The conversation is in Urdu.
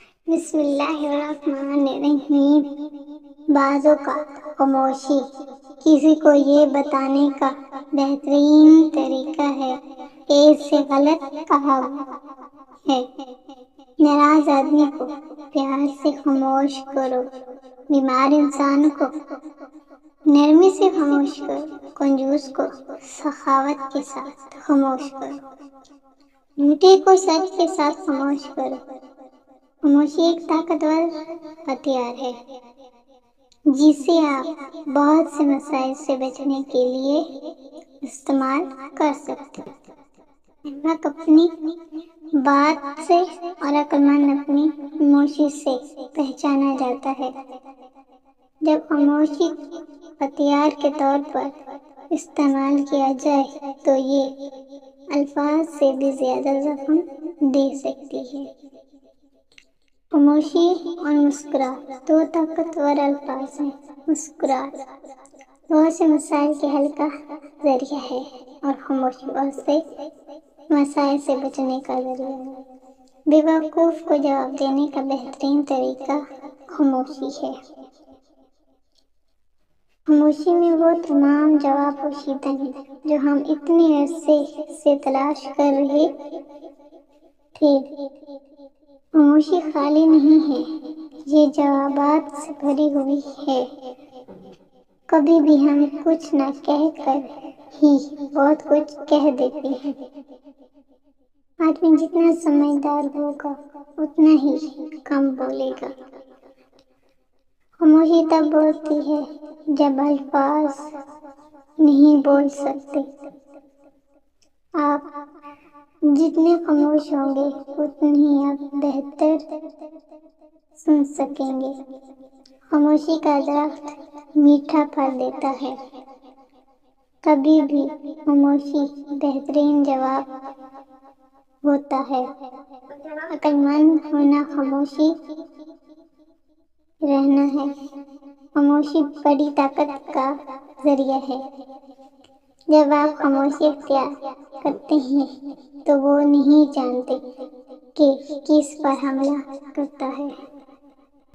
بسم اللہ الرحمن الرحیم۔ بعض اوقات خاموشی کسی کو یہ بتانے کا بہترین طریقہ ہے کہ اس سے غلط کہا ہے۔ ناراض آدمی کو پیار سے خاموش کرو، بیمار انسان کو نرمی سے خاموش کرو، کنجوس کو سخاوت کے ساتھ خاموش کرو، جھوٹے کو سچ کے ساتھ خاموش کرو۔ خاموشی ایک طاقتور ہتھیار ہے جسے آپ بہت سے مسائل سے بچنے کے لیے استعمال کر سکتے ہیں۔ احمق اپنی بات سے اور عقلمند اپنی خاموشی سے پہچانا جاتا ہے۔ جب خاموشی ہتھیار کے طور پر استعمال کیا جائے تو یہ الفاظ سے بھی زیادہ زخم دے سکتی ہے۔ خاموشی اور مسکراہٹ دو طاقتور الفاظ ہیں۔ مسکراہٹ بہت سے مسائل کے حل کا ذریعہ ہے اور خاموشی بہت سے مسائل سے بچنے کا ذریعہ ہے۔ بے وقوف کو جواب دینے کا بہترین طریقہ خاموشی ہے۔ خاموشی میں وہ تمام جواب پوشیدہ ہیں جو ہم اتنے عرصے سے تلاش کر رہے تھے۔ خاموشی خالی نہیں ہے، یہ جوابات سے بھری ہوئی ہے۔ کبھی بھی ہم کچھ نہ کہہ کر ہی بہت کچھ کہہ دیتے ہیں۔ آدمی جتنا سمجھدار ہوگا اتنا ہی کم بولے گا۔ خاموشی تب بولتی ہے جب الفاظ نہیں بول سکتے۔ آپ جتنے خاموش ہوں گے اتنے ہی آپ بہتر سن سکیں گے۔ خاموشی کا درخت میٹھا پھل دیتا ہے۔ کبھی بھی خاموشی بہترین جواب ہوتا ہے۔ عقل مند ہونا خاموشی رہنا ہے۔ خاموشی بڑی طاقت کا ذریعہ ہے۔ جب آپ خاموشی اختیار کرتے ہیں تو وہ نہیں جانتے کہ کس پر حملہ کرتا ہے۔